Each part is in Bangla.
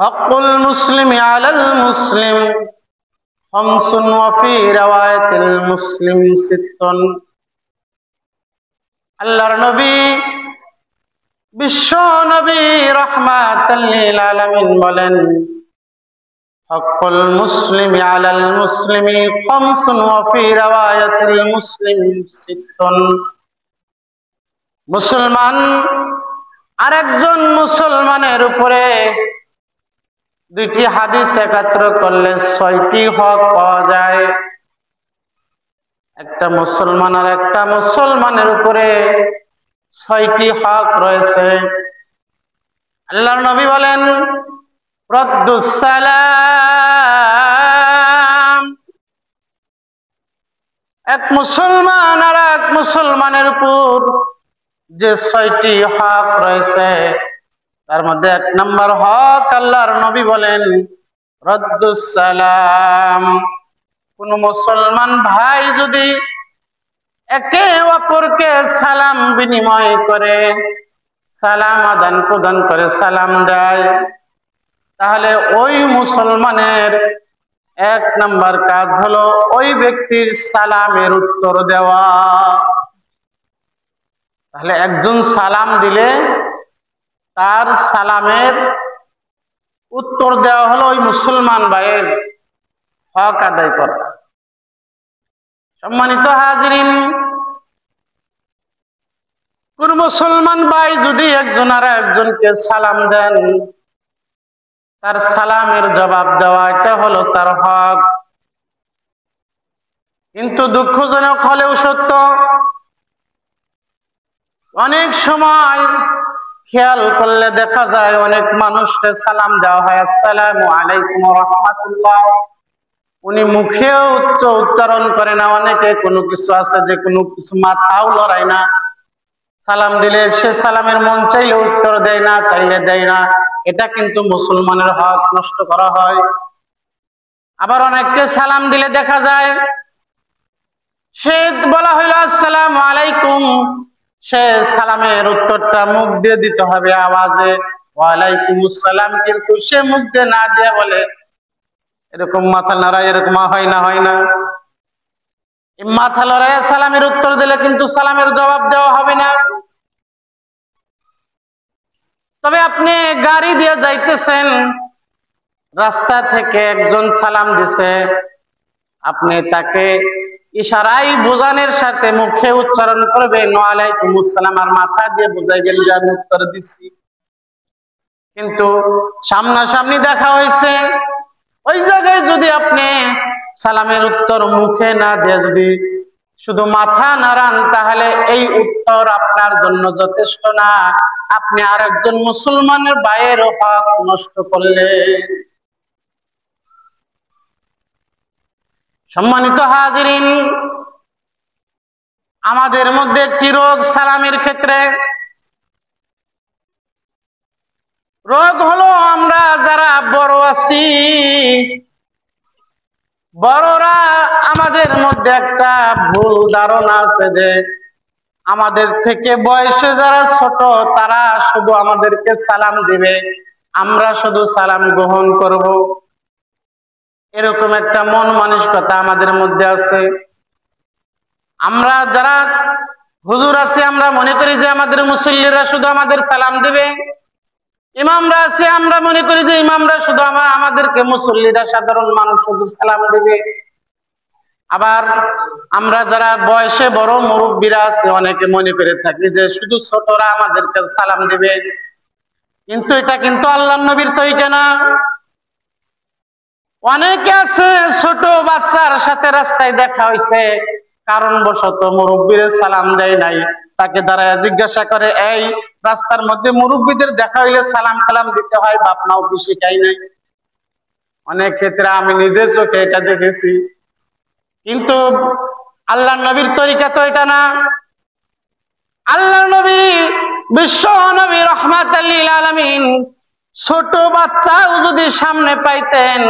হকুল মুসলিমি আলাল মুসলিম খামসুন ওয়া ফি রাওয়ায়াতিল মুসলিম সিত্তুন। আল্লাহর নবী বিশ্ব নবী রাহমাতাল লিল আলামিন বলেন, হকুল মুসলিমি আলাল মুসলিমি খামসুন ওয়া ফি রাওয়ায়াতিল মুসলিম সিত্তুন। মুসলমান আরেকজন মুসলমানের উপরে দুইটি হাদিস একত্র করলে 6টি হক পাওয়া যায়। একটা মুসলমান আর একটা মুসলমানের উপরে 6টি হক রয়েছে। আল্লাহর নবী বলেন, রদ্দুস সালাম। এক মুসলমান আর এক মুসলমানের উপর যে 6টি হক রয়েছে, তার মধ্যে 1 নম্বর হক আল্লাহর নবী বলেন রদ্দুস সালাম। কোন মুসলমান ভাই যদি একে অপরকে সালাম বিনিময় করে, সালাম আদান প্রদান করে, সালাম দেয়, তাহলে ওই মুসলমানের 1 নম্বর কাজ হলো ওই ব্যক্তির সালামের উত্তর দেওয়া। তাহলে একজন সালাম দিলে তার সালামের উত্তর দেওয়া হলো ওই মুসলমান ভাইয়ের হক আদায় করা। সম্মানিত হাজিরিন, কোন মুসলমান ভাই যদি একজন আর একজনকে সালাম দেন, তার সালামের জবাব দেওয়া, এটা হলো তার হক। কিন্তু দুঃখজনক হলেও সত্য, অনেক সময় খেয়াল করলে দেখা যায় অনেক মানুষকে সালাম দেওয়া হয়, আসসালামু আলাইকুম ওয়া রাহমাতুল্লাহ, উনি মুখেও উচ্চারণ করে না। অনেকে কোনো কিছু আছে যে কোনো কিছু মাথাও লড়ায় না, সালাম দিলে সে সালামের মন চাইলে উত্তর দেয় না, চাইলে দেয় না। এটা কিন্তু মুসলমানের হক নষ্ট করা হয়। আবার অনেককে সালাম দিলে দেখা যায় সে বলা হইল আসসালামু আলাইকুম, সে সালামের উত্তরটা মুখ দিয়ে দিতে হবে আওয়াজে, ওয়ালাইকুম আসসালাম, কিন্তু সে মুখ দিয়ে না দিয়ে বলে এরকম মাথা নাড়ায়, এরকম হয় না, হয় না। মাথা লড়াইয়া সালামের উত্তর দিলে কিন্তু সালামের জবাব দেওয়া হবে না। তবে আপনি গাড়ি দিয়ে যাইতেছেন, রাস্তা থেকে একজন সালাম দিছে, আপনি তাকে ইশারাই বোঝানোর সাথে মুখে উচ্চারণ করবেন ওয়ালাইকুম আসসালাম, আর মাথা দিয়ে বুঝাইবেন যে আমি উত্তর দিচ্ছি। কিন্তু সামনাসামনি দেখা হয়েছে, ওই জায়গায় যদি আপনি সালামের উত্তর মুখে না দিয়ে যদি শুধু মাথা নাড়ান, তাহলে এই উত্তর আপনার জন্য যথেষ্ট না, আপনি আরেকজন মুসলমানের ভাইয়ের হক নষ্ট করলেন। সম্মানিত হাজিরিন, আমাদের মধ্যে একটি রোগ সালামের ক্ষেত্রে, রোগ হলো আমরা যারা বড় আছি, বড়রা আমাদের মধ্যে একটা ভুল ধারণা আছে যে আমাদের থেকে বয়সে যারা ছোট তারা শুধু আমাদেরকে সালাম দিবে, আমরা শুধু সালাম গ্রহণ করব। এরকম একটা মন মানসিকতা আমাদের মধ্যে আছে। আমরা যারা হুজুর আছি, আমরা মনে করি যে আমাদের মুসল্লিরা শুধু আমাদের সালাম দিবে। ইমামরা আছে, আমরা মনে করি যে ইমামরা শুধু আমাদেরকে, মুসল্লিরা সাধারণ মানুষ শুধু সালাম দিবে। আবার আমরা যারা বয়সে বড় মুরব্বীরা আছে, অনেকে মনে করে থাকি যে শুধু ছোটরা আমাদেরকে সালাম দিবে। কিন্তু এটা কিন্তু আল্লাহর নবীর তরিকা না। অনেকে আছে ছোট বাচ্চার সাথে রাস্তায় দেখা হয়েছে, কারণবশত মুরব্বীর সালাম দেয় নাই, তাকে দাঁড়ায় জিজ্ঞাসা করে, এই রাস্তার মধ্যে মুরব্বীদের দেখা হইলে সালাম কালাম দিতে হয়, বাপ মাও কি শিখাই নাই? অনেক ক্ষেত্রে আমি নিজের চোখে এটা দেখেছি। কিন্তু আল্লাহর নবীর তরিকা তো এটা না। আল্লাহর নবী বিশ্ব নবী রাহমাতাল লিল আলামিন ছোট বাচ্চাও যদি সামনে পাইতেন,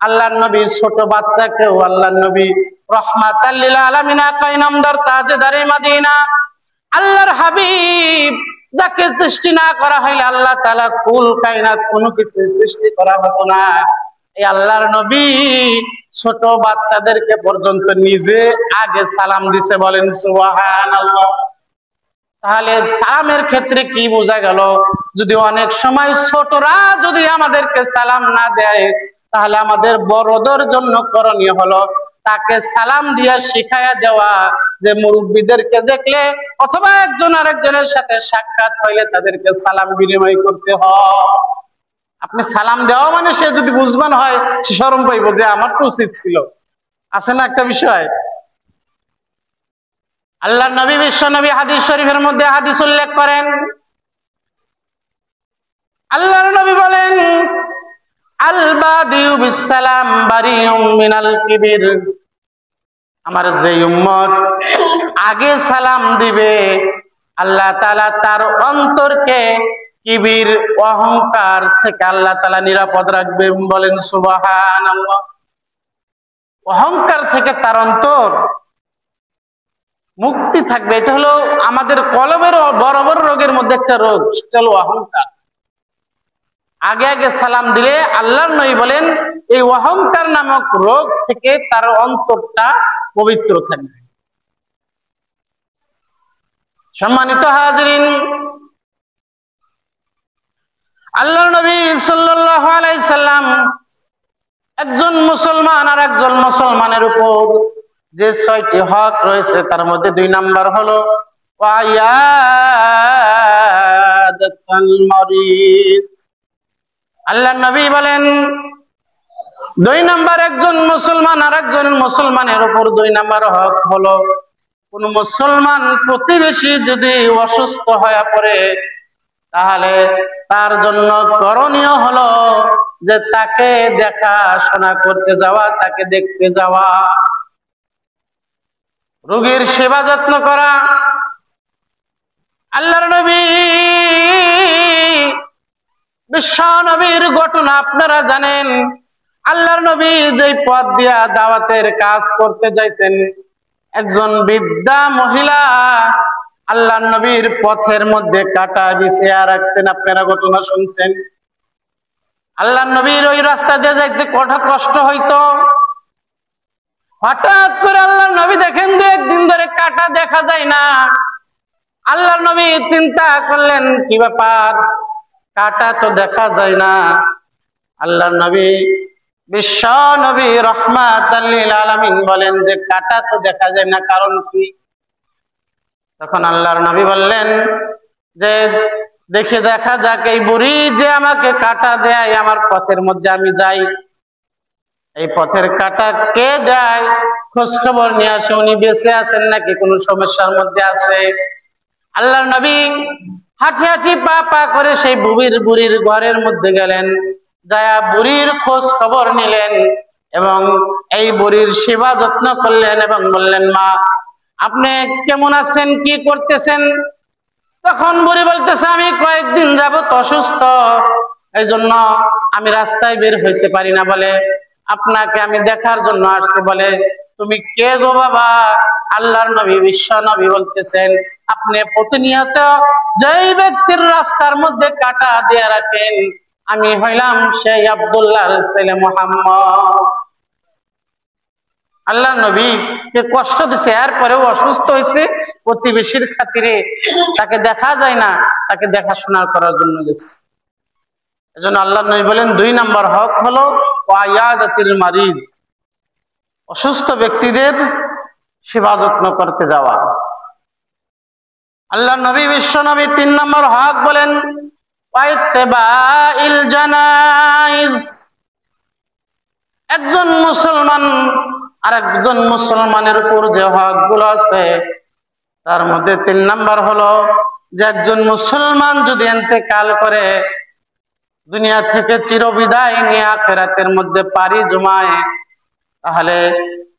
আল্লাহর নবী ছোট বাচ্চাকেও আল্লাহর নবী রাহমাতাল লিল আলামিন আকা ইনামদার তাজদারে মদিনা আল্লাহর হাবিব যাকে সৃষ্টি না করা হইলে আল্লাহ তাআলা কুল কায়নাত কোনো কিছু সৃষ্টি করা হতো না। এই আল্লাহর নবী ছোট বাচ্চাদেরকে পর্যন্ত নিজে আগে সালাম দিছে, বলেন সুবহানাল্লাহ। তাহলে সালামের ক্ষেত্রে কি বোঝা গেল? যদি অনেক সময় ছোটরা যদি আমাদেরকে সালাম না দেয়, তাহলে আমাদের বড়দের জন্য করণীয় হলো তাকে সালাম দিয়া শিখাইয়া দেওয়া, যে মুরব্বীদেরকে দেখলে অথবা একজন আরেকজনের সাথে সাক্ষাৎ হইলে তাদেরকে সালাম বিনিময় করতে হয়। আপনি সালাম দেওয়া মানে সে যদি বুঝবান হয়, সে শরম পাইব যে আমার তো উচিত ছিল। আছে না একটা বিষয়? আল্লাহ নবী বিশ্ব নবী হাদিস শরীফের মধ্যে হাদিস উল্লেখ করেন, আল্লাহর নবী বলেন, আল বাদিউ বিসসালাম বারিউম মিনাল কিবির। আমার যে উম্মত আগে সালাম দিবে, আল্লাহ তাআলা তার অন্তরকে কিবির অহংকার থেকে আল্লাহ তাআলা নিরাপদ রাখবে, বলেন সুবহানাল্লাহ। অহংকার থেকে তার অন্তর মুক্তি থাকবে। এটা হলো আমাদের কলবের বড় বড় রোগের মধ্যে একটা রোগ, সেটা হলো অহংকার। আগে আগে সালাম দিলে আল্লাহর নবী বলেন এই অহংকার নামক রোগ থেকে তার অন্তরটা পবিত্র থাকবে। সম্মানিত হাজিরিন, আল্লাহর নবী সাল্লাল্লাহু আলাইহি সাল্লাম একজন মুসলমান আর একজন মুসলমানের উপর যে 6টি হক রয়েছে তার মধ্যে 2 নাম্বার হলো ওয়ায়াদাতুল মারিজ। আল্লাহর নবী বলেন 2 নাম্বার একজন মুসলমান আর একজন মুসলমানের উপর 2 নাম্বার হক হলো, কোন মুসলমান প্রতিবেশী যদি অসুস্থ হয়ে পড়ে, তাহলে তার জন্য করণীয় হলো যে তাকে দেখাশোনা করতে যাওয়া, তাকে দেখতে যাওয়া, রোগীর সেবা যত্ন করা। আল্লাহর নবী বিশ্ব নবীর ঘটনা আপনারা জানেন। আল্লাহর নবী যেই পথ দিয়া দাওয়াতের কাজ করতে যাইতেন, একজন বৃদ্ধা মহিলা আল্লাহর নবীর পথের মধ্যে কাটা বিছিয়ে রাখতেন। আপনারা ঘটনা শুনছেন। আল্লাহর নবীর ওই রাস্তা দিয়ে যাইতে কষ্ট হইতো। হঠাৎ করে আল্লাহর নবী দেখেন যে একদিন ধরে কাটা দেখা যায় না। আল্লাহর নবী চিন্তা করলেন কি ব্যাপার, কাটা তো দেখা যায় না। আল্লাহর নবী বিশ্ব নবী রাহমাতাল লিল আলামিন বলেন যে কাটা তো দেখা যায় না, কারণ কি? তখন আল্লাহর নবী বললেন যে দেখে দেখা যাক, এই বুড়ি যে আমাকে কাটা দেয় আমার পথের মধ্যে আমি যাই, এই পথের কাটা কে দেয় খোঁজ খবর নিয়ে আসে, উনি বেঁচে আছেন নাকি কোনো সমস্যার মধ্যে আছে। আল্লাহর নবী হাঁটি হাঁটি পা পা করে সেই বুড়ির ঘরের মধ্যে গেলেন, যায়া বুড়ির খোঁজ খবর নিলেন এবং এই বুড়ির সেবা যত্ন করলেন এবং বললেন, মা আপনি কেমন আছেন, কি করতেছেন? তখন বুড়ি বলতেছে, আমি কয়েকদিন যাবত অসুস্থ, এই জন্য আমি রাস্তায় বের হইতে পারি না, বলে আপনাকে আমি দেখার জন্য আসছি। বলে তুমি কে গো বাবা? আল্লাহর নবী বিশ্ব নবী বলতেছেন, আপনি প্রতিনিয়ত যেই ব্যক্তির রাস্তার মধ্যে কাটা দিয়ে রাখেন, আমি হইলাম সেই আব্দুল্লাহর ছেলে মুহাম্মদ। আল্লাহর নবী কে কষ্ট দিছে, এরপরেও অসুস্থ হয়েছে, প্রতিবেশীর খাতিরে তাকে দেখা যায় না, তাকে দেখাশোনা করার জন্য গেছে। এজন্য আল্লাহর নবী বলেন 2 নাম্বার হক হলো ওয়ায়াদাতুল মারিজ, অসুস্থ ব্যক্তিদের সেবা যত্ন করতে যাওয়া। আল্লাহর নবী বিশ্ব নবী 3 নাম্বার হক বলেন ওয়াইত্তিবাইল জানাইজ। একজন মুসলমান আর একজন মুসলমানের উপর যে হকগুলো আছে তার মধ্যে 3 নাম্বার হলো যে একজন মুসলমান যদি ইন্তেকাল করে, দুনিয়া থেকে চিরবিদায় নিয়ে আখিরাতের মধ্যে পাড়ি জমায়, তাহলে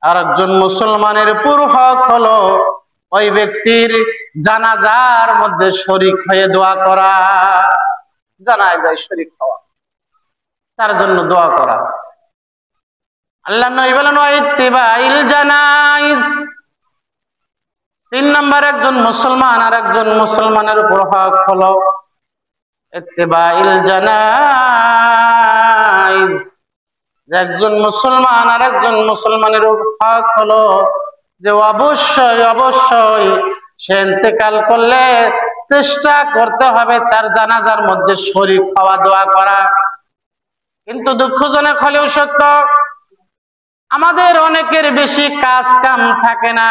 আর একজন মুসলমানের উপর হক হলো ওই ব্যক্তির জানাজার মধ্যে শরীক হয়ে দোয়া করা, জানাজায় শরীক হওয়া, তার জন্য দোয়া করা। আল্লাহ নবী বলেন ওয়াইত্তিবাইল জানাইজ, তিন নম্বর একজন মুসলমান আর একজন মুসলমানের উপর হক হলো ইত্তিবাইল জানাইজ। একজন মুসলমান আর একজন মুসলমানের হক হলো যে অবশ্যই অবশ্যই সে ইন্তেকাল করলে চেষ্টা করতে হবে তার জানাজার মধ্যে শরীক হওয়া, দোয়া করা। কিন্তু দুঃখজনক হলেও সত্য, আমাদের অনেকের বেশি কাজ কাম থাকে না,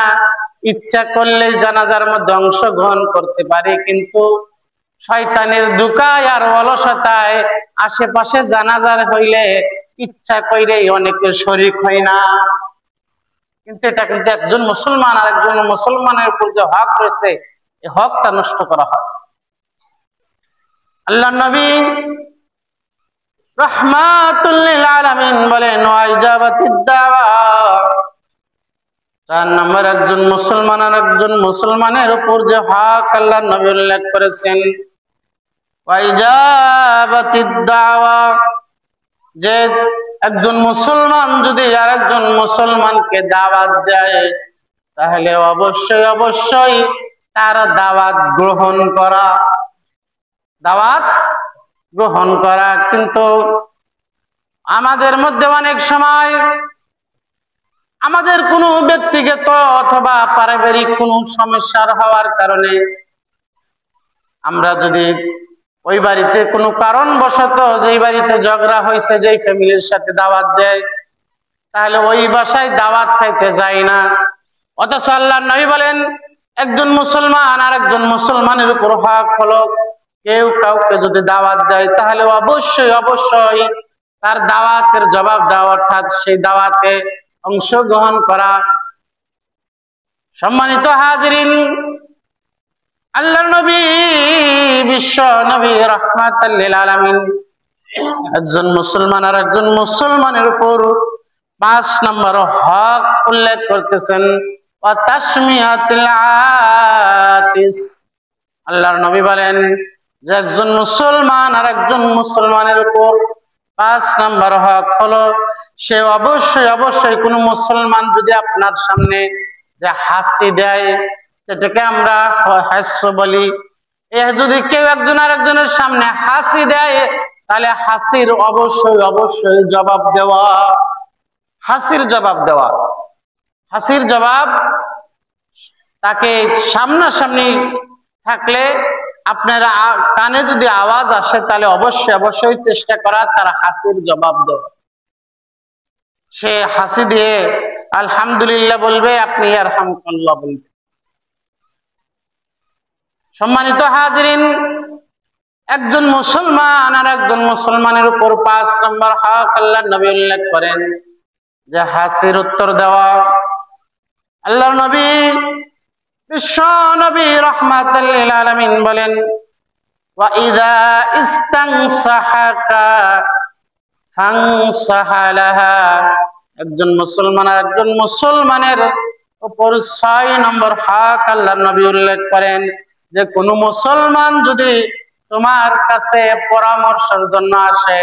ইচ্ছা করলে জানাজার মধ্যে অংশগ্রহণ করতে পারে, কিন্তু শয়তানের ধোঁকায় আর অলসতায় আশেপাশে জানাজার হইলে ইচ্ছা কইরেই অনেকের শরীক হয় না। কিন্তু এটা কিন্তু একজন মুসলমান আর একজন মুসলমানের উপর যে হক রয়েছে, এই হকটা নষ্ট করা হয়। আল্লাহ নবী রাহমাতুল লিল আলামিন বলেন ওয়াইজাবাতিদ দাওয়া। 4 নম্বর একজন মুসলমান আর একজন মুসলমানের উপর যে হক আল্লাহ নবী উল্লেখ করেছেন ওয়াইজাবাতিদ দাওয়া, যে একজন মুসলমান যদি আরেকজন মুসলমানকে দাওয়াত দেয় তাহলে অবশ্যই অবশ্যই তার দাওয়াত গ্রহণ করা, দাওয়াত গ্রহণ করা। কিন্তু আমাদের মধ্যে অনেক সময় আমাদের কোনো ব্যক্তিগত অথবা পারিবারিক কোনো সমস্যার হওয়ার কারণে আমরা যদি ওই বাড়িতে কোনো কারণবশত, যেই বাড়িতে ঝগড়া হয়েছে, যেই ফ্যামিলির সাথে দাওয়াত দেয়, তাহলে ওই বাসায় দাওয়াত খাইতে যাই না। অথচ আল্লাহর নবী বলেন একজন মুসলমান আর একজন মুসলমানের উপর হক হলো কেউ কাউকে যদি দাওয়াত দেয় তাহলে অবশ্যই অবশ্যই তার দাওয়াতের জবাব দেওয়া, অর্থাৎ সেই দাওয়াতে অংশগ্রহণ করা। সম্মানিত হাজিরিন, আল্লাহর নবী বিশ্ব নবী রাহমাতুল লিল আলামিন একজন মুসলমান আর একজন মুসলমানের উপর 5 নম্বর হক উল্লেখ করতেছেন ওয়া তাসমিয়াতুল আতিস। আল্লাহর নবী বলেন যে একজন মুসলমান আর একজন মুসলমানের উপর 5 নম্বর হক হলো সে অবশ্যই অবশ্যই কোনো মুসলমান যদি আপনার সামনে যে হাসি দেয়, যেটাকে আমরা হাস্য বলি, যদি কেউ একজন আর একজনের সামনে হাসি দেয় তাহলে হাসির অবশ্যই অবশ্যই জবাব দেওয়া, হাসির জবাব দেওয়া। হাসির জবাব তাকে সামনাসামনি থাকলে আপনার কানে যদি আওয়াজ আসে তাহলে অবশ্যই অবশ্যই চেষ্টা করা তার হাসির জবাব দেওয়া। সে হাসি দিয়ে আলহামদুলিল্লাহ বলবে, আপনি ইয়ারহামুকাল্লাহ বলবে। সম্মানিত হাজিরিন, একজন মুসলমান আর একজন মুসলমানের উপর 5 নম্বর হক আল্লাহর নবী উল্লেখ করেন যে হাসির উত্তর দেওয়া। আল্লাহর নবী বিশ্ব নবী রাহমাতুল লিল আলামিন বলেন ওয়া ইযা ইস্তানসাহাকা ফানসাহালাহা। একজন মুসলমান আর একজন মুসলমানের উপর 6 নম্বর হক আল্লাহর নবী উল্লেখ করেন যে কোন মুসলমান যদি তোমার কাছে পরামর্শের জন্য আসে,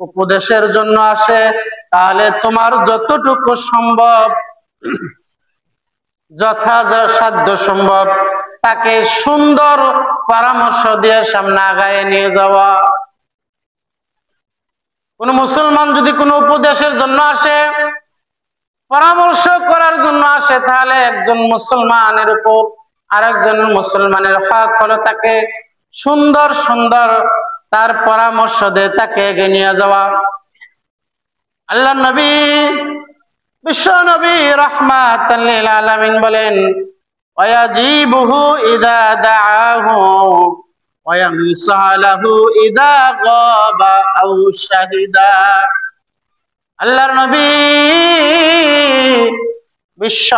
উপদেশের জন্য আসে, তাহলে তোমার যতটুকু সম্ভব, যথাসাধ্য সম্ভব তাকে সুন্দর পরামর্শ দিয়ে সামনে আগায় নিয়ে যাওয়া। কোন মুসলমান যদি কোনো উপদেশের জন্য আসে, পরামর্শ করার জন্য আসে, তাহলে একজন মুসলমানের উপর আরেকজন মুসলমানের হক হলো তাকে সুন্দর সুন্দর তার পরামর্শ দিয়ে তাকে এগিয়ে নিয়ে যাওয়া। আল্লাহ নবী বিশ্ব নবী রাহমাতুল লিল আলামিন বলেন ওয়াজিবুহু ইযা দাআহু ওয়া ইয়ামসাহু ইযা গাবা আও শাহিদা। আল্লাহর নবী বিশ্ব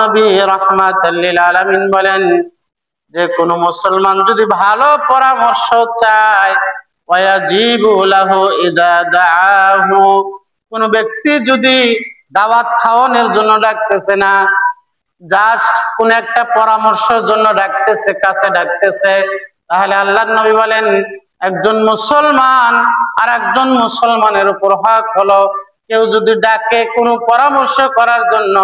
নবী রাহমাতুল লিল আলামিন বলেন যে কোন মুসলমান যদি ভালো পরামর্শ চায়, ওয়াজিবু লাহু ইযা দাআহু, কোন ব্যক্তি যদি দাওয়াত খাওয়ানোর জন্য ডাকতেছে না, জাস্ট কোন একটা পরামর্শের জন্য ডাকতেছে, কাছে ডাকতেছে, তাহলে আল্লাহর নবী বলেন একজন মুসলমান আর একজন মুসলমানের উপর হক হলো কেউ যদি ডাকে কোনো পরামর্শ করার জন্য,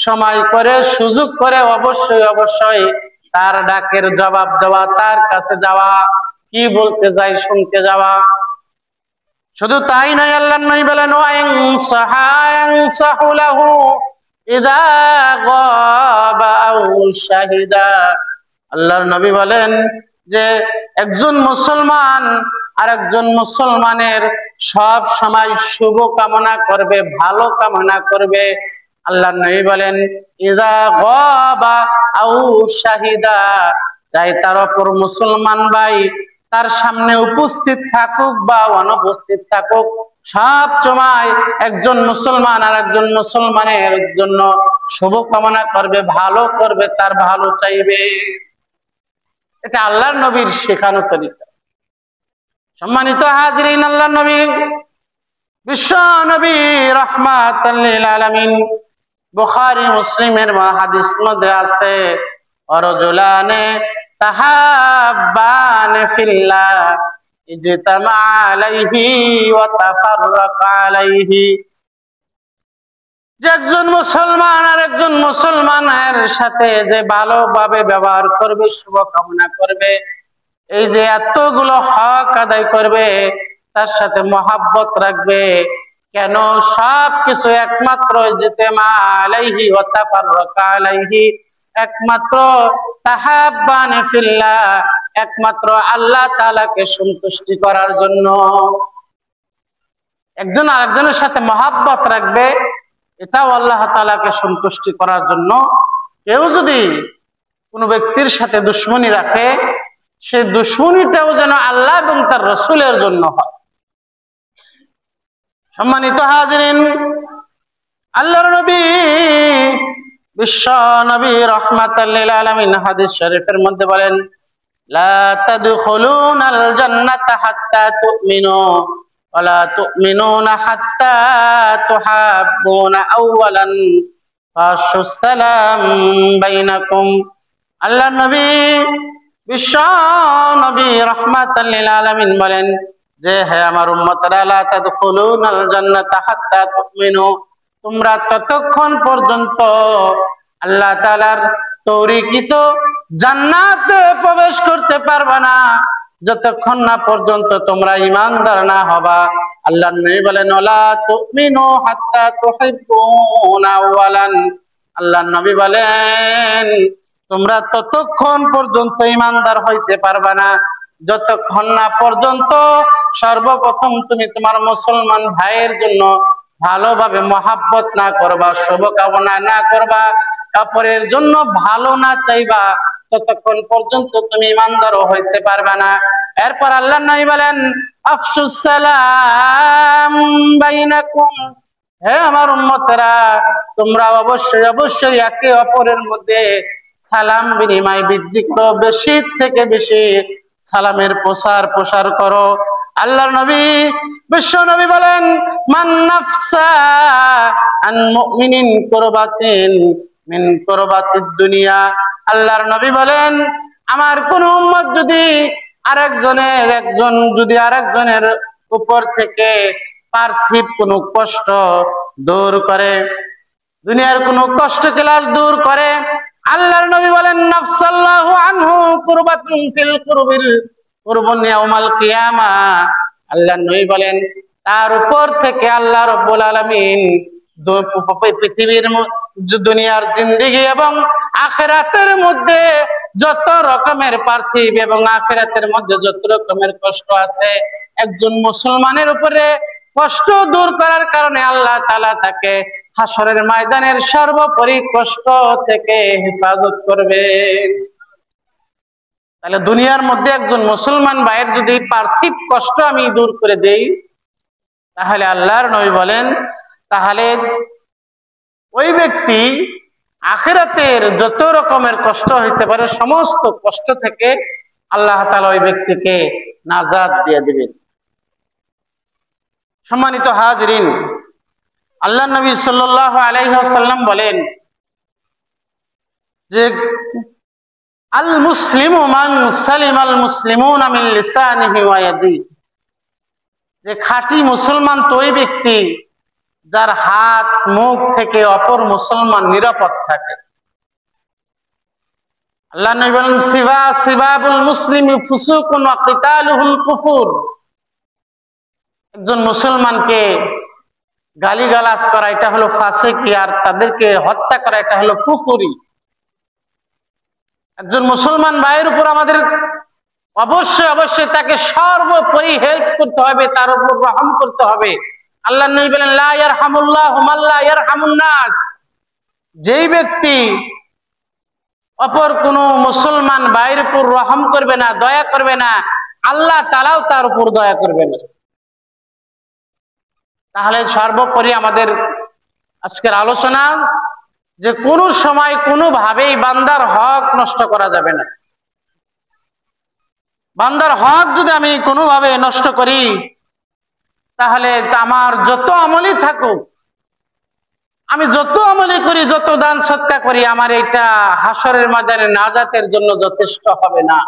সময় করে সুযোগ করে অবশ্যই অবশ্যই তার ডাকের জবাব দেওয়া, তার কাছে যাওয়া, কি বলতে যাই শুনতে যাওয়া। শুধু তাই নয়, আল্লাহর নবী বলেন আল্লাহর নবী বলেন যে একজন মুসলমান আর একজন মুসলমানের সব সময় শুভ কামনা করবে, ভালো কামনা করবে। আল্লাহর নবী বলেন ইযা গাবা আও শাহিদা, চাই তার অপর মুসলমান ভাই তার সামনে উপস্থিত থাকুক বা অনুপস্থিত থাকুক, সব সময় একজন মুসলমান আর একজন মুসলমানের জন্য শুভ কামনা করবে, ভালো করবে, তার ভালো চাইবে। এটা আল্লাহর নবীর শেখানো তরিকা। সম্মানিত হাজরিন, আল্লাহর নবী বিশ্ব নবী রাহমাতাল লিল আলামিন, বুখারী মুসলিমের হাদিস মধ্যে আছে রাজুলানে তাহাব্বানে ফিল্লাহ ইজতামা আলাইহি ওয়া তাফাররাকা আলাইহি। যে একজন মুসলমান আর একজন মুসলমানের সাথে যে ভালোভাবে ব্যবহার করবে, শুভ কামনা করবে, এই যে এতগুলো হক আদায় করবে, তার সাথে মহাব্বত রাখবে, কেন? সব কিছু একমাত্র ইজতিমা আলাইহি ওয়া তাফাররাকা আলাইহি, একমাত্র তাহাব্বানে ফিল্লাহ, একমাত্র আল্লাহ তাআলাকে সন্তুষ্টি করার জন্য। একজন আরেকজনের সাথে মহাব্বত রাখবে, এটাও আল্লাহ তাআলাকে সন্তুষ্টি করার জন্য। কেউ যদি কোনো ব্যক্তির সাথে দুশ্মনী রাখে, সেই দুশ্মনীটাও যেন আল্লাহ এবং তার রাসূলের জন্য হয়। সম্মানিত হাজিরিন, আল্লাহর নবী বিশ্ব নবী রাহমাতাল লিল আলামিন হাদিস শরীফের মধ্যে বলেন লা তাদখুলুনাল জান্নাতা হাত্তা তুমিনু ওয়া লা তুমিনুনা হাত্তা তুহাব্বুনা আওয়ালান ফাশুস সালাম বাইনাকুম। আল্লাহর নবী বিশ্ব নবী রাহমাতাল লিল আলামিন বলেন যে হে আমার উম্মতরা, লা তাদখুলুনাল জান্নাতা হাত্তা তুমিনু, তোমরা ততক্ষণ পর্যন্ত আল্লাহ তাআলার তৌরিকিত জান্নাতে প্রবেশ করতে পারবে না যতক্ষণ না পর্যন্ত তোমরা ঈমানদার না হবা। আল্লাহর নবী বলেন ওয়ালা তুমিনু হাত্তা তুহিব্বুনা আওয়ালান, আল্লাহর নবী বলেন তোমরা ততক্ষণ পর্যন্ত ঈমানদার হইতে পারবে না যতক্ষণ না পর্যন্ত সর্বপ্রথম তুমি তোমার মুসলমান ভাইয়ের জন্য ভালোভাবে মহাব্বত না করবা, শুভকামনা না করবা, অপরের জন্য ভালো না চাইবা, ততক্ষণ পর্যন্ত তুমি ঈমানদারও হইতে পারবে না। এরপর আল্লাহর নবী বলেন আফশুস সালাম বাইনাকুম, হে আমার উম্মতেরা, তোমরা অবশ্যই অবশ্যই একে অপরের মধ্যে সালাম বিনিময় বৃদ্ধি করো, বেশি থেকে বেশি সালামের প্রসার করো। আল্লাহর নবী বিশ্ব নবী বলেন মান নাফসা আন মুমিনিন কুরবাতিন মিন কুরবাতিদ দুনিয়া। আল্লাহর নবী বলেন আমার কোন উম্মত যদি আরেকজনের উপর থেকে পার্থিব কোনো কষ্ট দূর করে, দুনিয়ার কোনো কষ্ট ক্লেশ দূর করে, আল্লাহর নবী বলেন নাফসাল্লাহু আনহু কুরবাতুন ফিল কুরবুন ইয়াউমাল কিয়ামা। আল্লাহর নবী বলেন তার উপর থেকে আল্লাহ রাব্বুল আলামিন পৃথিবীর দুনিয়ার জিন্দেগি এবং আখিরাতের মধ্যে যত রকমের পার্থিব এবং আখিরাতের মধ্যে যত রকমের কষ্ট আছে, একজন মুসলমানের উপরে কষ্ট দূর করার কারণে আল্লাহ তাআলা তাকে হাসরের ময়দানের সর্বোপরি কষ্ট থেকে হেফাজত করবে। তাহলে দুনিয়ার মধ্যে একজন মুসলমান ভাইয়ের যদি পার্থিব কষ্ট আমি দূর করে দেই, তাহলে আল্লাহর নবী বলেন তাহলে ওই ব্যক্তি আখিরাতের যত রকমের কষ্ট হইতে পারে সমস্ত কষ্ট থেকে আল্লাহ তাআলা ওই ব্যক্তিকে নাজাত দিয়ে দিবেন। সম্মানিত হাজিরিন, আল্লাহর নবী সাল্লাল্লাহু আলাইহি ওয়াসাল্লাম বলেন যে আল মুসলিমু মান সালিমাল মুসলিমুনা মিন লিসানিহি ওয়া ইয়াদিহি, যে খাঁটি মুসলমান তো ওই ব্যক্তি যার হাত মুখ থেকে অপর মুসলমান নিরাপদ থাকে। আল্লাহ নবী বলেন সিবাবুল মুসলিমি ফুসুকুন ওয়া কিতালুহুল কুফুর। একজন মুসলমানকে গালিগালাজ করা এটা হলো ফাসিকি, আর তাদেরকে হত্যা করা এটা হলো কুফরি। একজন মুসলমান ভাইয়ের উপর আমাদের অবশ্যই অবশ্যই তাকে সর্বোপরি হেল্প করতে হবে, তার উপর রহম করতে হবে। আল্লাহ নবী বলেন লা ইয়ারহামুল্লাহু মান লা ইয়ারহামুন নাস। যেই ব্যক্তি অপর কোন মুসলমান ভাইয়ের উপর রহম করবে না, দয়া করবে না, আল্লাহ তাআলাও তার উপর দয়া করবে না। তাহলে সর্বোপরি আমাদের আজকের আলোচনা যে কোনো সময় কোনোভাবেই বান্দার হক নষ্ট করা যাবে না। বান্দার হক যদি আমি কোনোভাবে নষ্ট করি, তাহলে আমার যত আমলই থাকুক, আমি যত আমলই করি, যত দান সৎকার করি, আমার এটা হাসরের ময়দানে নাজাতের জন্য যথেষ্ট হবে না।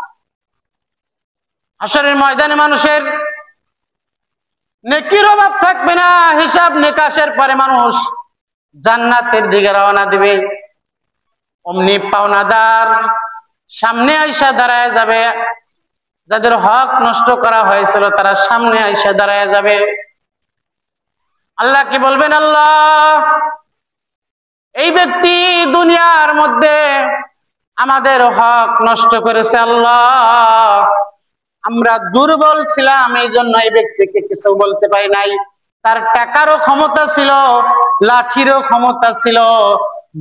হাসরের ময়দানে মানুষের নেকির অভাব থাকবে না। হিসাব নিকাশের পরে মানুষ জান্নাতের দিকে রওনা দিবে। অমনি পাওনাদার সামনে আইসা দাঁড়ায় যাবে। যাদের হক নষ্ট করা হয়েছিল তারা সামনে আইসা দাঁড়ায় যাবে। আল্লাহ কি বলবেন? আল্লাহ, এই ব্যক্তি দুনিয়ার মধ্যে আমাদের হক নষ্ট করেছে। আল্লাহ, আমরা দুর্বল ছিলাম, এই জন্য এই ব্যক্তিকে কিছু বলতে পারি নাই। তার টাকারও ক্ষমতা ছিল, লাঠিরও ক্ষমতা ছিল,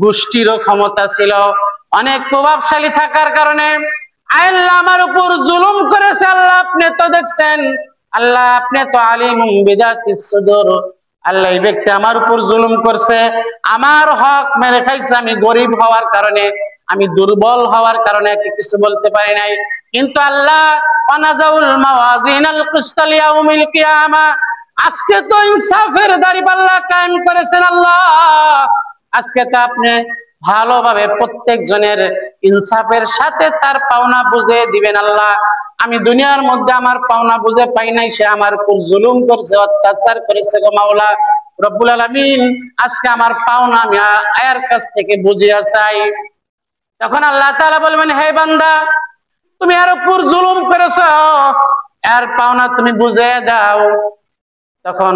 গোষ্ঠীরও ক্ষমতা ছিল, অনেক প্রভাবশালী থাকার কারণে আল্লাহ আমার উপর জুলুম করেছে। আল্লাহ, আপনি তো দেখছেন। আল্লাহ, আপনি তো আলিমুম বিযাতিস সুদূর। আল্লাহ, এই ব্যক্তি আমার উপর জুলুম করছে, আমার হক মেরে খাইছে। আমি গরিব হওয়ার কারণে, আমি দুর্বল হওয়ার কারণে কিছু বলতে পারি নাই। কিন্তু আল্লাহ, ওয়ানাজাউল মাওয়াজিনাল কিসতা লিয়াউমিল কিয়ামা, আজকে তো ইনসাফের দাঁড়িপাল্লা কায়েম করেছেন। আল্লাহ, আজকে তো আপনি ভালোভাবে প্রত্যেক জনের ইনসাফের সাথে তার পাওনা বুঝে দিবেন। আল্লাহ, আমি দুনিয়ার মধ্যে আমার পাওনা বুঝে পাই নাই, সে আমার উপর জুলুম করছে, অত্যাচার করেছে। গো মাওলা রব্বুল আলামিন, আজকে আমার পাওনা আমি আয়ার কাছ থেকে বুঝিয়া চাই। তখন আল্লাহ তাআলা বলবেন, হে বান্দা, তুমি এর উপর জুলুম করেছো, এর পাওনা তুমি বুঝে দাও। তখন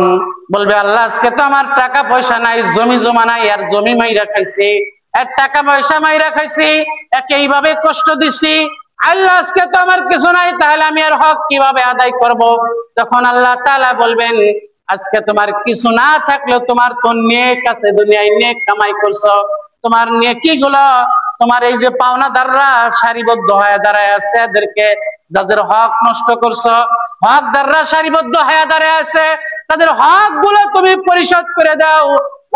বলবে, আল্লাহ, আজকে তো আমার টাকা পয়সা নাই, জমি জমা নাই, আর জমি মাইরা খাইছি, এর টাকা পয়সা মাইরা খাইছি, একে এইভাবে কষ্ট দিছি। আল্লাহ, আজকে তো আমার কিছু নাই, তাহলে আমি এর হক কিভাবে আদায় করব? তখন আল্লাহ তাআলা বলবেন, আজকে তোমার কিছু না থাকলেও তোমার তো নেক আছে, দুনিয়ায় নেক কামাই করছো। তোমার নেকি গুলো, তোমার এই যে পাওনাদাররা সারিবদ্ধ হয়ে দাঁড়ায় আছে, এদেরকে যাদের হক নষ্ট করছো, হকদাররা সারিবদ্ধ হয়ে দাঁড়ায় আছে, তাদের হক গুলো তুমি পরিশোধ করে দাও।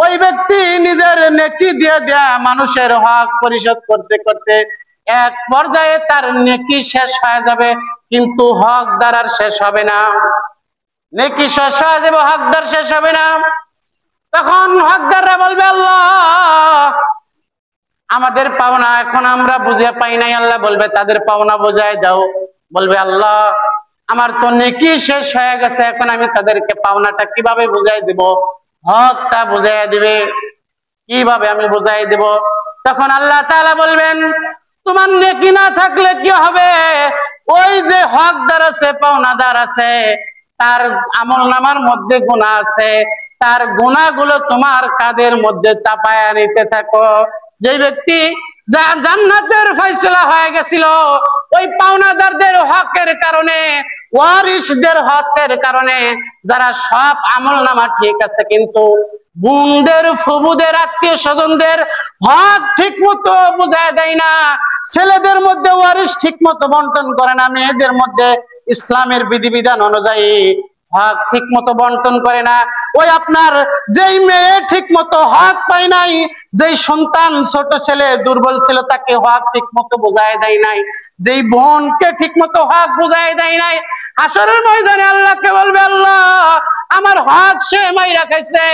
ওই ব্যক্তি নিজের নেকি দিয়ে দেয়া মানুষের হক পরিশোধ করতে করতে এক পর্যায়ে তার নেকি শেষ হয়ে যাবে, কিন্তু হকদার আর শেষ হবে না। নেকি শেষ হয়ে যাবে, হকদার শেষ হবে না। তখন হকদাররা বলবে, আল্লাহ, আমাদের পাওনা এখন আমরা বুঝে পাই নাই। আল্লাহ বলবে, তাদের পাওনা বুঝায় দাও। বলবে, আল্লাহ, আমার তো নেকি শেষ হয়ে গেছে, এখন আমি তাদেরকে পাওনাটা কিভাবে বুঝাই দিব? হকটা বুঝাই দিবে কিভাবে আমি বুঝাই দেব? তখন আল্লাহ তাআলা বলবেন, তোমার নেকি না থাকলে কি হবে? ওই যে হকদার আছে, পাওনাদার আছে, তার আমলনামার মধ্যে গুনাহ আছে, তার গুনাহগুলো তোমার কাঁধের মধ্যে চাপায়া নিতে থাকো। যে ব্যক্তি জান্নাতের ফয়সালা হয়ে গেছিল, ওই পাওনাদারদের হকের কারণে, ওয়ারিসদের হকের কারণে, যারা সব আমলনামা ঠিক আছে, কিন্তু বোনদের, ফুবুদের, আত্মীয় স্বজনদের হক ঠিক মতো বুঝায় দেয় না, ছেলেদের মধ্যে ওয়ারিস ঠিক মতো বন্টন করে না, মেয়েদের মধ্যে ইসলামের বিধিবিধান অনুযায়ী হক ঠিক মতো বন্টন করে না, ওই আপনার যেই মেয়ে ঠিক মতো হক পায় নাই, যেই সন্তান ছোট ছেলে দুর্বল ছিল তাকে হক ঠিক মতো বোঝায় দেয় নাই, যেই বোনকে ঠিক মতো হক বুঝায় দেয় নাই, হাসরের ময়দানে আল্লাহকে বলবে, আল্লাহ, আমার হক সে মাইরা খাইছে,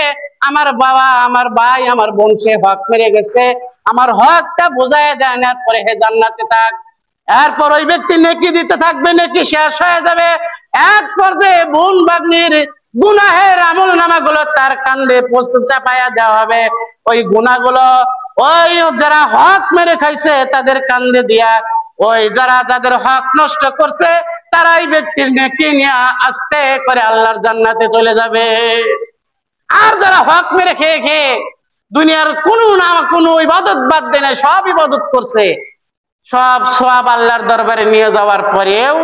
আমার বাবা, আমার ভাই, আমার বোন সে হক মেরে গেছে, আমার হকটা বুঝায় দেয় না, পরে হে জান্নাতে থাক। এরপর ওই ব্যক্তি নেকি দিতে থাকবে, নেকি শেষ হয়ে যাবে। এক পর্যায়ে বোন ভাগ্নির গুনাহের আমল নামাগুলো তার কান্দে চাপাইয়া দেওয়া হবে। ওই গুনাহগুলো ওই যারা হক মেরে খাইছে তাদের কান্দে দিয়া, ওই যারা যাদের হক নষ্ট করছে তারাই ব্যক্তির নেকি নিয়ে আস্তে করে আল্লাহর জান্নাতে চলে যাবে। আর যারা হক মেরে খেয়ে খেয়ে দুনিয়ার কোনো ইবাদত বাদ দেয় না, সব ইবাদত করছে, সব সওয়াব আল্লাহর দরবারে নিয়ে যাওয়ার পরেও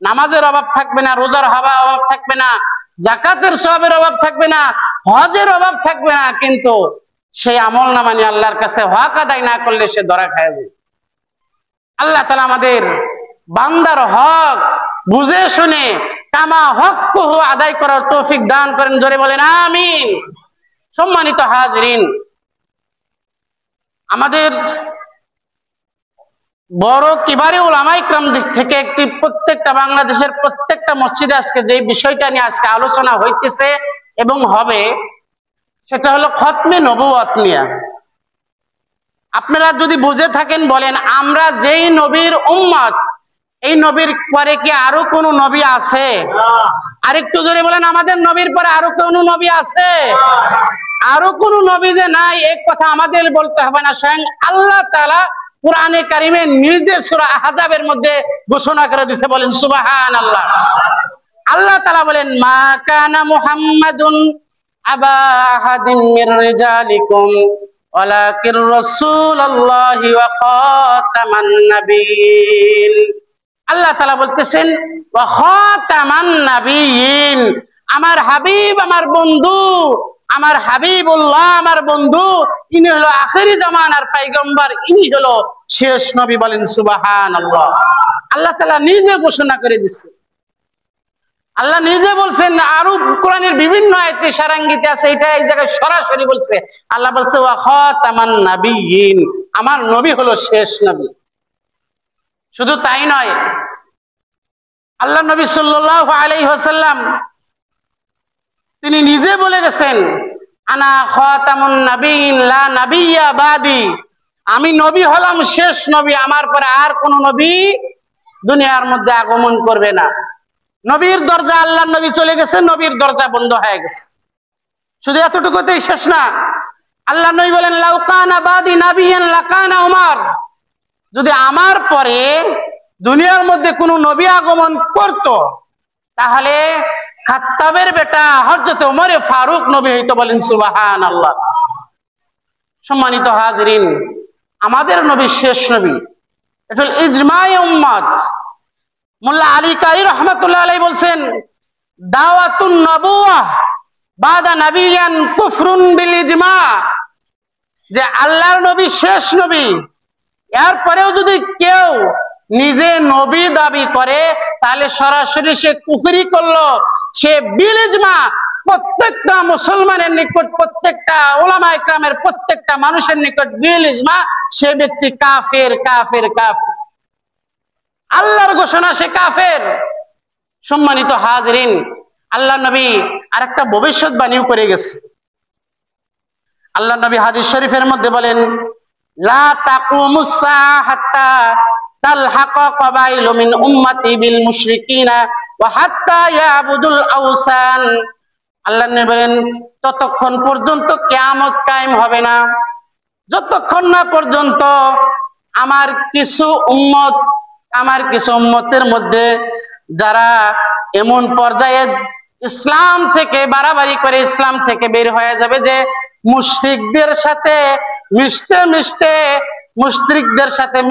নামাজের অভাব থাকবে না, রোজার অভাব থাকবে না, যাকাতের সওয়াবের অভাব থাকবে না, হজের অভাব থাকবে না, কিন্তু সেই আমল নামা নিয়ে আল্লাহর কাছে হক আদায় না করলে সে ধরা খায় যায়। আল্লাহ তাআলা আমাদের বান্দার হক বুঝে শুনে কামা হকহু আদায় করার তৌফিক দান করেন, জোরে বলেন আমিন। সম্মানিত হাজরিন, আমাদের বড় কিবারে উলামায়ে কিরাম থেকে একটি প্রত্যেকটা বাংলাদেশের প্রত্যেকটা মসজিদে আজকে যে বিষয়টা নিয়ে আজকে আলোচনা হইতেছে এবং হবে, সেটা হলো খতমে নবুয়ত নিয়ে। আপনারা যদি বুঝে থাকেন বলেন, আমরা যেই নবীর উম্মত, এই নবীর পরে কি আরো কোন নবী আছে? আরেকটু জোরে বলেন, আমাদের নবীর পরে আরো কোন নবী আছে? আরো কোন নবী যে নাই এক কথা আমাদের বলতে হবে না, স্বয়ং আল্লাহ তাআলা কুরআনে কারিমে নিজে সূরা আহজাবের মধ্যে ঘোষণা করে দিয়েছে, বলেন সুবহানাল্লাহ। আল্লাহ তাআলা বলেন, মা কানা মুহাম্মাদুন আবা আহাদিন মির রিজালিকুম ওয়ালাকির রাসূলুল্লাহি ওয়া খাতামান নাবিয়্যিন। আল্লাহ তাআলা বলতেছেন ওয়া খাতামান নাবিয়্যিন, আমার হাবিব, আমার বন্ধু, আমার হাবিবুল্লাহ, আমার বন্ধু, ইনি হলো আখেরি জামানার পয়গম্বর, ইনি হলো শেষ নবী, বলেন সুবহানাল্লাহ। আল্লাহ তাআলা নিজে ঘোষণা করে দিচ্ছেন, আল্লাহ নিজে বলছেন। আরো কোরআনের বিভিন্ন আয়াতে সারাঙ্গিতে আছে, এটা এই জায়গায় সরাসরি বলছে। আল্লাহ বলছে ওয়া খাতামান নাবিয়্যিন, আমার নবী হলো শেষ নবী। শুধু তাই নয়, আল্লাহ নবী সাল্লাল্লাহু আলাইহি ওয়াসাল্লাম তিনি নিজে বলে গেছেন, আনা খাতামুন নাবিয়্যিন লা নাবিয়্যা বাদি, আমি নবী হলাম শেষ নবী, আমার পরে আর কোন নবী দুনিয়ার মধ্যে আগমন করবে না। নবীর দরজা, আল্লাহর নবী চলে গেছে, নবীর দরজা বন্ধ হয়ে গেছে। শুধু এতটুকুতেই শেষ না, আল্লাহ নবী বলেন, লাউ কানা বাদি নাবিয়্যান লাকানা উমর, যদি আমার পরে দুনিয়ার মধ্যে কোন নবী আগমন করত তাহলে খাত্তাবের বেটা হযরত ওমর ফারুক নবী হইতো, বলেন সুবহানাল্লাহ। সম্মানিত হাজরিন, আমাদের নবী শেষ নবী, এটা হল ইজমায়ে উম্মত। মোল্লা আলী কারি রহমাতুল্লাহ আলাইহি বলছেন, দাওয়াতুন নবুওয়াহ বাদা নাবিয়ান কুফরুন বিল ইজমা, যে আল্লাহর নবী শেষ নবী, এরপরেও যদি কেউ নিজে নবী দাবি করে তাহলে সরাসরি সে কুফরি করলো, সে বিল ইজমা, প্রত্যেকটা মুসলমানের নিকট, প্রত্যেকটা উলামায়ে কিরামের প্রত্যেকটা মানুষের নিকট বিল ইজমা, সে ব্যক্তি কাফের, কাফের, কাফের, আল্লাহর ঘোষণা সে কাফের। সম্মানিত হাজরিন, আল্লাহ নবী আরেকটা ভবিষ্যৎবাণীও করে গেছে। আল্লাহ নবী হাদিস শরীফের মধ্যে বলেন, লা তাকুমুস সাআ হাত্তা তালহাকা কাবাইলু মিন উম্মতি বিল মুশরিকিনা ওয়া হাত্তা ইয়াবুদুল আওসান। আল্লাহ নবী বলেন, ততক্ষণ পর্যন্ত কিয়ামত কায়েম হবে না যতক্ষণ না পর্যন্ত আমার কিছু উম্মতের মধ্যে যারা এমন পর্যায়ে ইসলাম থেকে বাড়াবাড়ি করে ইসলাম থেকে বের হয়ে যাবে যে মুশরিকদের সাথে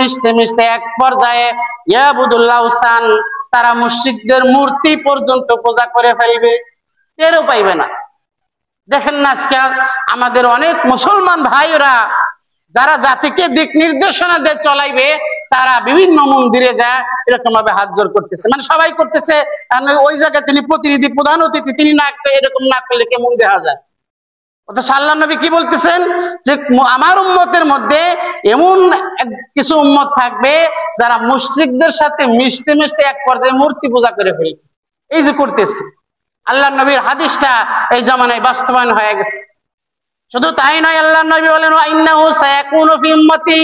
মিশতে মিশতে এক পর্যায়ে ইয়াবুদুল্লাহ আওসান, তারা মুশরিকদের মূর্তি পর্যন্ত পূজা করে ফেলবে, টেরও পাইবে না। দেখেন না আজকে আমাদের অনেক মুসলমান ভাইরা যারা জাতিকে দিক নির্দেশনা দিয়ে চলাইবে, তারা বিভিন্ন মন্দিরে যায় এরকম ভাবে হাত জোর করতেছে, মানে সবাই করতেছে, ওই জায়গায় তিনি প্রতিনিধি, প্রধান অতিথি, তিনি না এরকম না করলে কেমন দেখা যায়। অথচ আল্লাহ নবী কি বলতেছেন, যে আমার উম্মতের মধ্যে এমন কিছু উম্মত থাকবে যারা মুশরিকদের সাথে মিশতে মিশতে এক পর্যায়ে মূর্তি পূজা করে ফেলবে, এই যে করতেছে। আল্লাহ নবীর হাদিসটা এই জামানায় বাস্তবায়ন হয়ে গেছে। শুধু তাই নয়, আল্লাহ নবী বলেন, ইন্নাহু সায়াকুনু ফি উম্মতি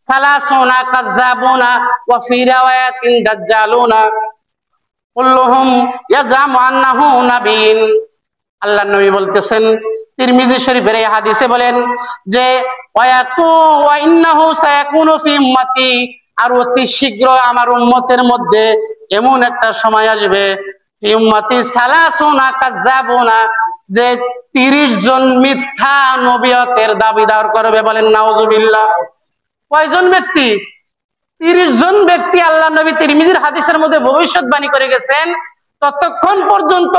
সালাসুনা কাযাবুনা ওয়া ফি রাওয়ায়াতিন দাজ্জালুনা কুল্লুহুম ইয়াজামু আন্নাহু নাবিয়্যুন। আল্লাহ নবী বলতেছেন তিরমিজি শরীফের এই হাদিসে বলেন যে ওয়া ইন্নাহু সায়াকুনু ফি উম্মতি, আর অতি শীঘ্র আমার উম্মতের মধ্যে এমন একটা সময় আসবে ফি উম্মতি সালাসুনা কাযাবুনা, যে 30 জন মিথ্যা নবিয়তের দাবিদার করবে। বলেন নাউজুবিল্লাহ। কয়জন ব্যক্তি? 30 জন ব্যক্তি আল্লাহ নবী তিরমিজির হাদিসের মধ্যে ভবিষ্যৎবাণী করে গেছেন। ততক্ষণ পর্যন্ত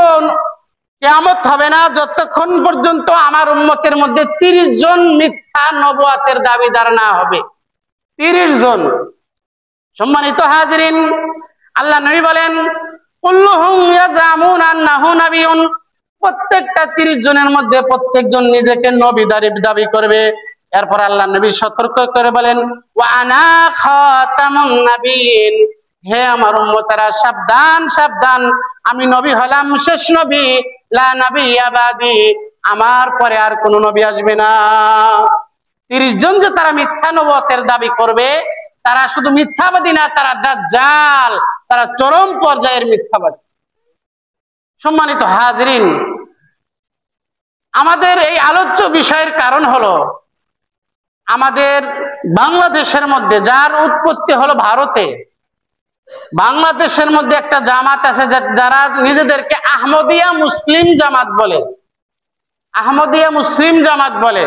কিয়ামত হবে না যতক্ষণ পর্যন্ত আমার উম্মতের মধ্যে 30 জন মিথ্যা নবুয়তের দাবিদার না হবে। 30 জন। সম্মানিত হাজিরিন, আল্লাহ নবী বলেন কুল্লুহুম ইয়াজামুনা আন্নাহু নাবিয়্যুন, প্রত্যেকটা 30 জনের মধ্যে প্রত্যেকজন নিজেকে নবী দাবি করবে। এরপর আল্লাহ নবী সতর্ক করে বলেন ওয়া আনা খাতামুন নাবিয়্যিন, হে আমার উম্মতেরা সাবধান সাবধান, আমি নবী হলাম শেষ নবী, লা নাবিয়্যা বাদি, আমার পরে আর কোন নবী আসবে না। 30 জন যে তারা মিথ্যা নবুয়তের দাবি করবে, তারা শুধু মিথ্যাবাদী না, তারা দাজ্জাল, তারা চরম পর্যায়ের মিথ্যাবাদী। সম্মানিত হাজিরিন, আমাদের এই আলোচ্য বিষয়ের কারণ হলো আমাদের বাংলাদেশের মধ্যে, যার উৎপত্তি হলো ভারতে, বাংলাদেশের মধ্যে একটা জামাত আছে যারা নিজেদেরকে আহমদিয়া মুসলিম জামাত বলে, আহমদিয়া মুসলিম জামাত বলে,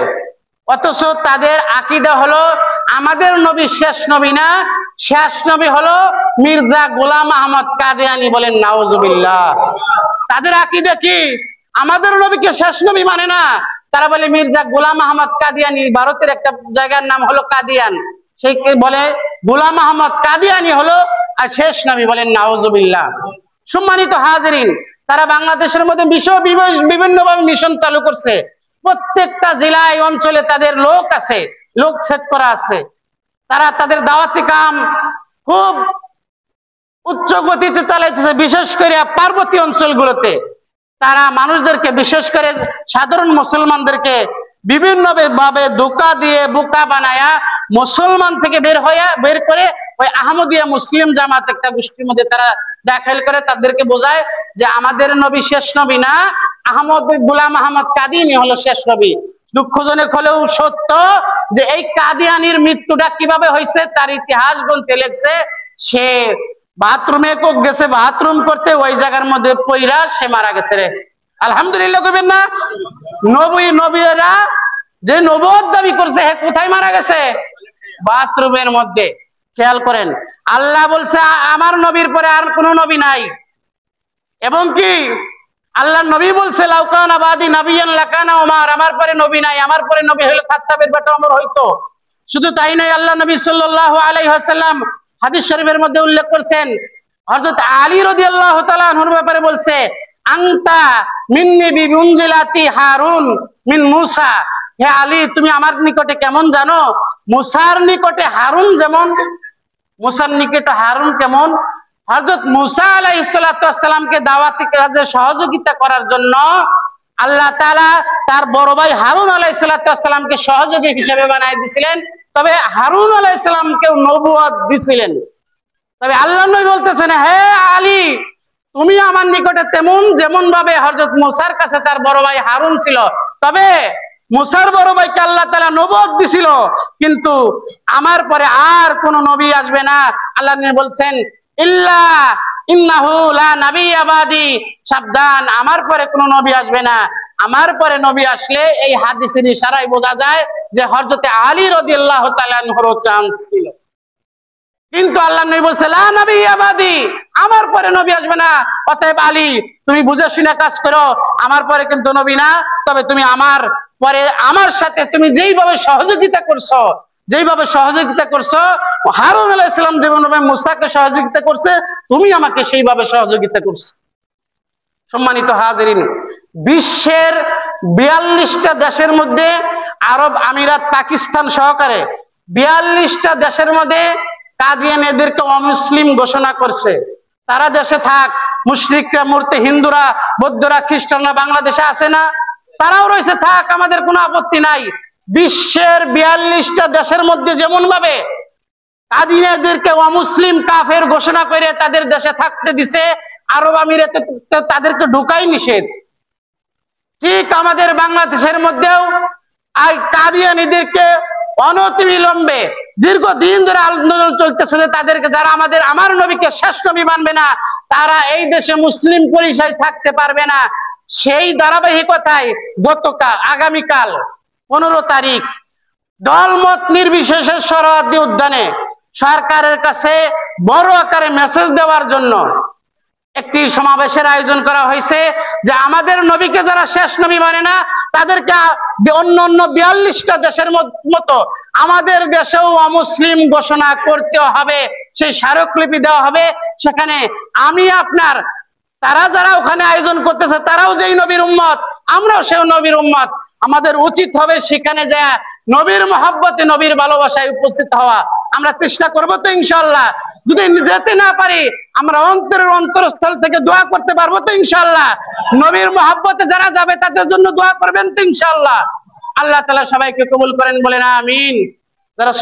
অথচ তাদের আকীদা হলো আমাদের নবী শেষ নবী না, শেষ নবী হলো মির্জা গোলাম আহমদ কাদিয়ানী। বলেন নাউজুবিল্লাহ। তাদের আকীদা কি? আমাদের নবীকে শেষ নবী মানে না, তারা বলে মির্জা গোলাম আহমদ কাদিয়ানী, ভারতের একটা জায়গার নাম হলো কাদিয়ান, সেই বলে গোলাম আহমদ কাদিয়ানী হলো আর শেষ নবী। বলেন নাউজুবিল্লাহ। সম্মানিত হাজিরিন, তারা বাংলাদেশের মধ্যে বিভিন্নভাবে মিশন চালু করছে। প্রত্যেকটা জেলায় অঞ্চলে তাদের লোক আছে, লোক সেট করা আছে। তারা তাদের দাওয়াতি কাম খুব উচ্চ গতিতে চালাইতেছে, বিশেষ করে পার্বতী অঞ্চলগুলোতে। তারা মানুষদেরকে, বিশেষ করে সাধারণ মুসলমানদেরকে বিভিন্ন ভাবে ধোঁকা দিয়ে বোকা বানায়া মুসলমান থেকে বের করে ওই আহমদিয়া মুসলিম জামাত একটা গোষ্ঠীর মধ্যে তারা দাখিল করে, তাদেরকে বোঝায় যে আমাদের নবী শেষ নবী না, গোলাম আহমদ কাদিয়ানী হলো শেষ নবী। দুঃখজনক হলেও সত্য যে এই কাদিয়ানীর মৃত্যুটা কিভাবে হয়েছে তার ইতিহাস গ্রন্থে লেখছে। সে বাথরুমে গেছে বাথরুম করতে, ওই জায়গার মধ্যে পইরা সে মারা গেছে রে। আলহামদুলিল্লাহ কইবেন না? নবীরা যে নবুয়ত দাবি করছে, হে কোথায় মারা গেছে? বাথরুমের মধ্যে। খেয়াল করেন, আল্লাহ বলছে আমার নবীর পরে আর কোন নবী নাই, এবং কি আল্লাহ নবী বলছে লাউকানা বাদি নাবিয়ান লাকানা ওমর, আমার পরে নবী নাই, আমার পরে নবী হলো খাত্তাবের বেটা ওমর হইতো। শুধু তাই নয়, আল্লাহ নবী সাল্লাল্লাহু আলাইহি ওয়াসাল্লাম হাদিস শরীফের মধ্যে উল্লেখ করেছেন, হযরত আলী রাদিয়াল্লাহু তাআলা আনহুর ব্যাপারে বলছে আনতা মিন্নি বিমুনজিলাতি হারুন মিন মুসা, হে আলী তুমি আমার নিকটে কেমন জানো? মুসার নিকটে হারুন যেমন। মুসার নিকটে হারুন কেমন? হযরত মুসা আলাইহিস সালাতু ওয়াস সালামকে দাওয়াতি কাজে সহযোগিতা করার জন্য আল্লাহ তাআলা তার বড় ভাই হারুন আলাইহিস সালাতু ওয়াস সালামকে সহযোগী হিসেবে বানায় দিয়েছিলেন, তবে হারুন আলাইহিস সালামকেও নবুয়ত দিয়েছিলেন। তবে আল্লাহ নবী বলতেছেন, হে আলী তুমি আমার নিকটে তেমন যেমন ভাবে হযরত মুসার কাছে তার বড় ভাই হারুন ছিল, তবে মুসার বড় ভাইকে আল্লাহ তাআলা নবুয়ত দিছিল, কিন্তু আমার পরে আর কোন নবী আসবে না। আল্লাহ বলছেন ইল্লা ইন্নাহু লা নাবিয়্যা বাদি, সাবধান আমার পরে কোন নবী আসবে না। আমার পরে নবী আসলে এই হাদিসের ইশারায় বোঝা যায় যে হযরত আলী রাদিয়াল্লাহু তাআলা আনহুর চান্স ছিল, কিন্তু আল্লাহ নবী বলছে লা নাবিয়্যা বাদি, আমার পরে নবী আসবে না। অতএব আলী তুমি বুঝে শুনে কাজ করো, আমার পরে কিন্তু নবী না, তবে তুমি আমার পরে আমার সাথে তুমি যেইভাবে সহযোগিতা করছো হারুন আলাইহিস সালাম যেভাবে মুসাকে সহযোগিতা করছে, তুমি আমাকে সেইভাবে সহযোগিতা করছো। সম্মানিত হাজিরিন, বিশ্বের 42টা দেশের মধ্যে, আরব আমিরাত পাকিস্তান সহকারে 42টা দেশের মধ্যে কাদিয়ান এদেরকে অমুসলিম ঘোষণা করছে। তারা দেশে থাক, মুশরিকরা মূর্তি, হিন্দুরা, বৌদ্ধরা, খ্রিস্টানরা বাংলাদেশে আছে না, তারাও রয়েছে, থাক, আমাদের কোনো আপত্তি নাই। বিশ্বের 42টা দেশের মধ্যে যেমন ভাবে কাদিয়ানদেরকে অমুসলিম কাফের ঘোষণা করে তাদের দেশে থাকতে দিছে, আরব আমিরাতে তাদেরকে ঢোকাই নিষেধ। ঠিক আমাদের বাংলাদেশের মধ্যেও কাদিয়ানীদেরকে অনতিবিলম্বে দীর্ঘদিন ধরে আন্দোলন চলতেছে যে তাদেরকে যারা আমার নবীকে শেষ নবী মানবে না তারা এই দেশে মুসলিম পরিচয় থাকতে পারবে না। সেই ধারাবাহিকতায় আগামীকাল 15 তারিখ দলমত নির্বিশেষে সোহরাওয়ার্দী উদ্যানে সরকারের কাছে বড় আকারে মেসেজ দেওয়ার জন্য একটি সমাবেশের আয়োজন করা হয়েছে যে আমাদের নবীকে যারা শেষ নবী মানে না তাদেরকে অন্য 42টা দেশের মতো আমাদের দেশেও অমুসলিম ঘোষণা করতে হবে, সেই স্মারকলিপি দেওয়া হবে। সেখানে আমি আপনার তারা যারা ওখানে আয়োজন করতেছে তারাও যেই নবীর উম্মত, আমরাও সেই নবীর উম্মত। আমাদের উচিত হবে সেখানে যা নবীর মহব্বতে নবীর ভালোবাসায় উপস্থিত হওয়া। আমরা চেষ্টা করবো তো ইনশাআল্লাহ। যদি যেতে না পারি আমরা অন্তরস্থল থেকে দোয়া করতে পারবো তো ইনশাআল্লাহ। নবীর মহব্বতে যারা যাবে তাদের জন্য দোয়া করবেন তো ইনশাআল্লাহ। আল্লাহ তাআলা সবাইকে কবুল করেন, বলেন আমিন। যারা